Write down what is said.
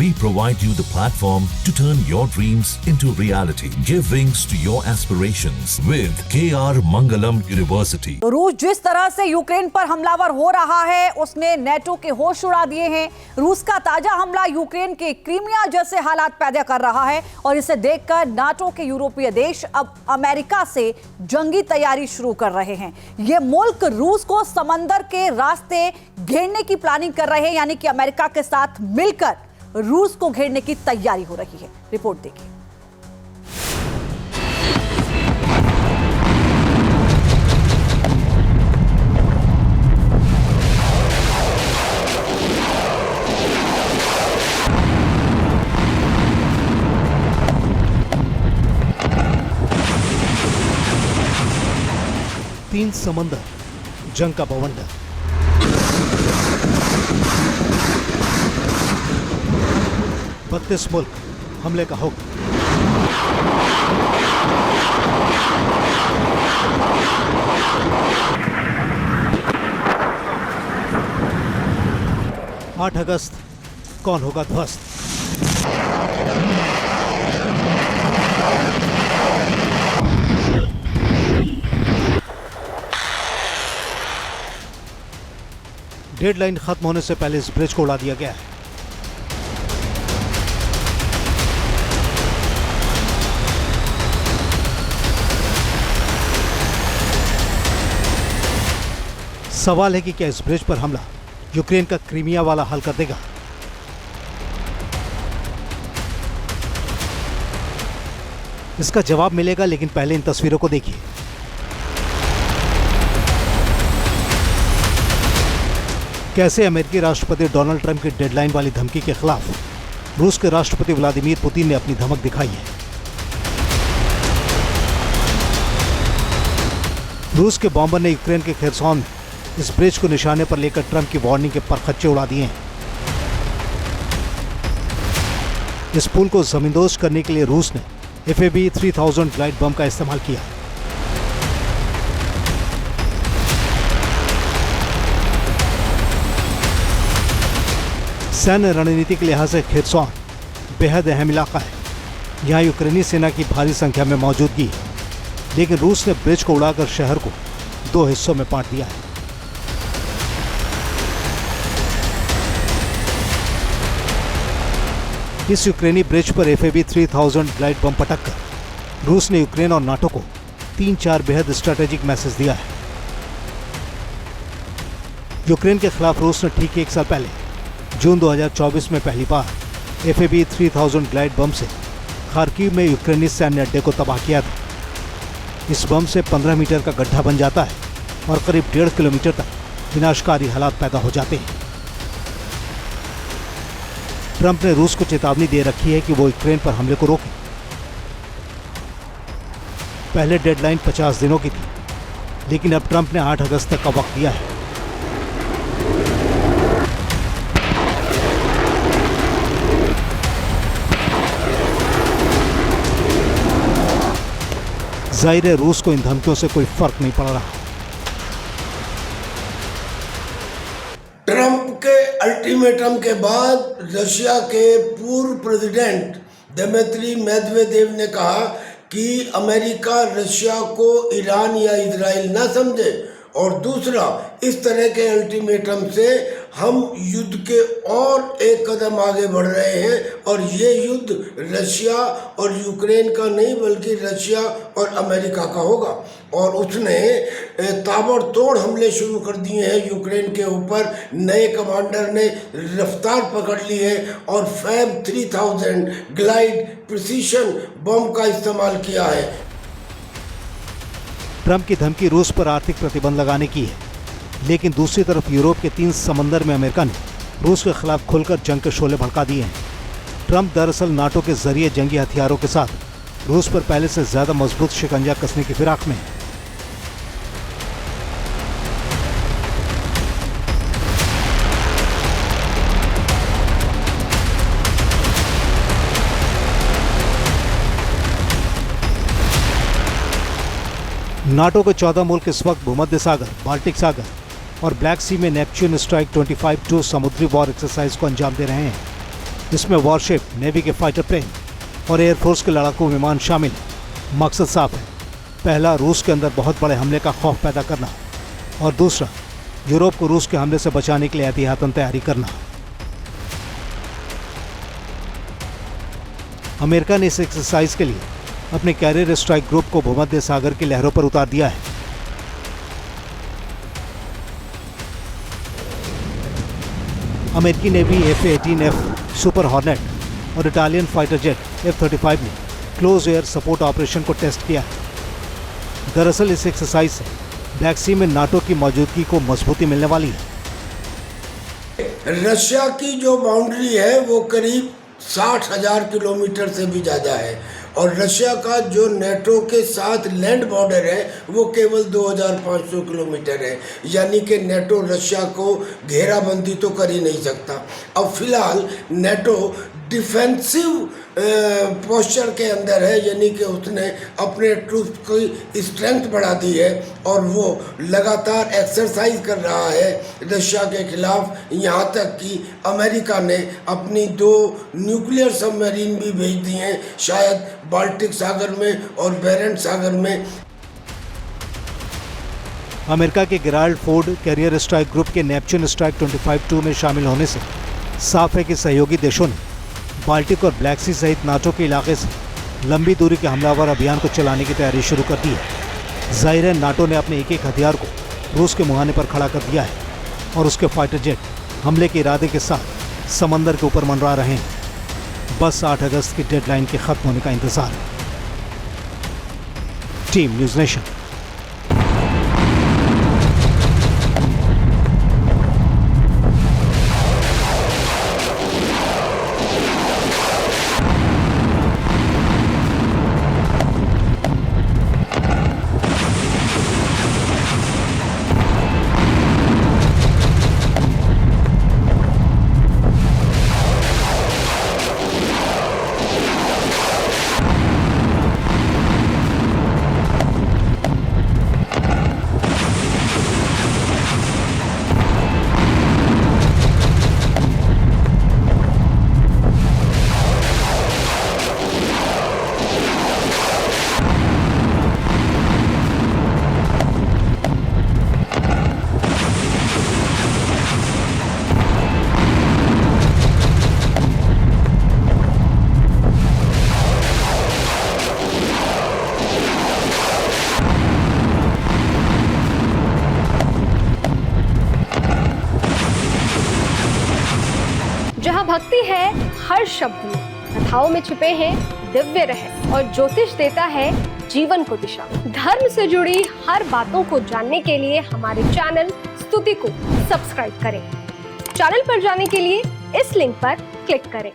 We provide you the platform to turn your dreams into reality. Give wings to your aspirations with KR Mangalam University. रूस जिस तरह से Ukraine पर हमलावर हो रहा है, उसने नेटो के होश उड़ा दिए हैं। रूस का ताजा हमला यूक्रेन के क्रीमिया जैसे हालात पैदा कर रहा है और इसे देखकर नाटो के यूरोपीय देश अब अमेरिका से जंगी तैयारी शुरू कर रहे हैं। ये मुल्क रूस को समंदर के रास्ते घेरने की प्लानिंग कर रहे हैं, यानी कि अमेरिका के साथ मिलकर रूस को घेरने की तैयारी हो रही है। रिपोर्ट देखिए। तीन समंदर, जंग का बवंडर। 32 मुल्क, हमले का हुक्म। आठ अगस्त, कौन होगा ध्वस्त? डेडलाइन खत्म होने से पहले इस ब्रिज को उड़ा दिया गया है। सवाल है कि क्या इस ब्रिज पर हमला यूक्रेन का क्रीमिया वाला हल कर देगा? इसका जवाब मिलेगा, लेकिन पहले इन तस्वीरों को देखिए। कैसे अमेरिकी राष्ट्रपति डोनाल्ड ट्रंप की डेडलाइन वाली धमकी के खिलाफ रूस के राष्ट्रपति व्लादिमीर पुतिन ने अपनी धमक दिखाई है। रूस के बॉम्बर ने यूक्रेन के खेरसॉन में इस ब्रिज को निशाने पर लेकर ट्रंप की वार्निंग के परखच्चे उड़ा दिए हैं। इस पुल को जमींदोज करने के लिए रूस ने FAB-3000 ग्लाइड बम का इस्तेमाल किया। सैन्य रणनीति के लिहाज से खेरसॉन बेहद अहम इलाका है। यहाँ यूक्रेनी सेना की भारी संख्या में मौजूदगी है, लेकिन रूस ने ब्रिज को उड़ाकर शहर को दो हिस्सों में बांट दिया है। इस यूक्रेनी ब्रिज पर FAB-3000 ग्लाइड बम पटककर रूस ने यूक्रेन और नाटो को 3-4 बेहद स्ट्रैटेजिक मैसेज दिया है। यूक्रेन के खिलाफ रूस ने ठीक 1 साल पहले जून 2024 में पहली बार FAB-3000 ग्लाइड बम से खार्किव में यूक्रेनी सैन्य अड्डे को तबाह किया था। इस बम से 15 मीटर का गड्ढा बन जाता है और करीब 1.5 किलोमीटर तक विनाशकारी हालात पैदा हो जाते हैं। ट्रंप ने रूस को चेतावनी दे रखी है कि वो यूक्रेन पर हमले को रोके। पहले डेडलाइन 50 दिनों की थी, लेकिन अब ट्रंप ने 8 अगस्त तक का वक्त दिया है। जाहिर है रूस को इन धमकियों से कोई फर्क नहीं पड़ रहा। ट्रंप के अल्टीमेटम के बाद रशिया के पूर्व प्रेसिडेंट दिमित्री मेदवेदेव ने कहा कि अमेरिका रशिया को ईरान या इजराइल न समझे, और दूसरा, इस तरह के अल्टीमेटम से हम युद्ध के और एक कदम आगे बढ़ रहे हैं, और ये युद्ध रशिया और यूक्रेन का नहीं बल्कि रशिया और अमेरिका का होगा। और उसने ताबड़तोड़ हमले शुरू कर दिए हैं यूक्रेन के ऊपर। नए कमांडर ने रफ्तार पकड़ ली है और FAB-3000 ग्लाइड प्रिसीशन बम का इस्तेमाल किया है। ट्रंप की धमकी रूस पर आर्थिक प्रतिबंध लगाने की है, लेकिन दूसरी तरफ यूरोप के 3 समंदर में अमेरिका ने रूस के खिलाफ खुलकर जंग के शोले भड़का दिए हैं। ट्रंप दरअसल नाटो के जरिए जंगी हथियारों के साथ रूस पर पहले से ज्यादा मजबूत शिकंजा कसने की फिराक में है। नाटो के 14 मुल्क इस वक्त भूमध्य सागर, बाल्टिक सागर और ब्लैक सी में नेपच्यून स्ट्राइक 25-2 समुद्री वॉर एक्सरसाइज को अंजाम दे रहे हैं। इसमें वॉरशिप, नेवी के फाइटर प्लेन और एयरफोर्स के लड़ाकू विमान शामिल हैं। मकसद साफ है, पहला रूस के अंदर बहुत बड़े हमले का खौफ पैदा करना और दूसरा यूरोप को रूस के हमले से बचाने के लिए एहतियातन तैयारी करना। अमेरिका ने इस एक्सरसाइज के लिए अपने कैरियर स्ट्राइक ग्रुप को भूमध्य सागर की लहरों पर उतार दिया है। अमेरिकी नेवी F-18F सुपर हॉर्नेट और इटालियन फाइटर जेट F-35 ने क्लोज एयर सपोर्ट ऑपरेशन को टेस्ट किया है। दरअसल इस एक्सरसाइज से ब्लैक सी में नाटो की मौजूदगी को मजबूती मिलने वाली है। रशिया की जो बाउंड्री है वो करीब 60,000 किलोमीटर से भी ज़्यादा है और रशिया का जो नेटो के साथ लैंड बॉर्डर है वो केवल 2,500 किलोमीटर है, यानी कि नेटो रशिया को घेराबंदी तो कर ही नहीं सकता। अब फिलहाल नेटो डिफेंसिव पोस्चर के अंदर है, यानी कि उसने अपने ट्रूप्स की स्ट्रेंथ बढ़ा दी है और वो लगातार एक्सरसाइज कर रहा है रशिया के खिलाफ। यहाँ तक कि अमेरिका ने अपनी 2 न्यूक्लियर सबमरीन भी भेज दी हैं, शायद बाल्टिक सागर में और बेरेंट सागर में। अमेरिका के Gerald Ford carrier strike group के नेपच्यून स्ट्राइक 25-2 में शामिल होने से साफ है कि सहयोगी देशों ने बाल्टिक और ब्लैक सी सहित नाटो के इलाके से लंबी दूरी के हमलावर अभियान को चलाने की तैयारी शुरू कर दी है। जाहिर है नाटो ने अपने एक हथियार को रूस के मुहाने पर खड़ा कर दिया है और उसके फाइटर जेट हमले के इरादे के साथ समंदर के ऊपर मंडरा रहे हैं। बस 8 अगस्त की डेडलाइन के खत्म होने का इंतजार है। Team news nation. जहाँ भक्ति है हर शब्द में, कथाओं में छुपे हैं दिव्य रहस्य और ज्योतिष देता है जीवन को दिशा। धर्म से जुड़ी हर बातों को जानने के लिए हमारे चैनल स्तुति को सब्सक्राइब करें। चैनल पर जाने के लिए इस लिंक पर क्लिक करें।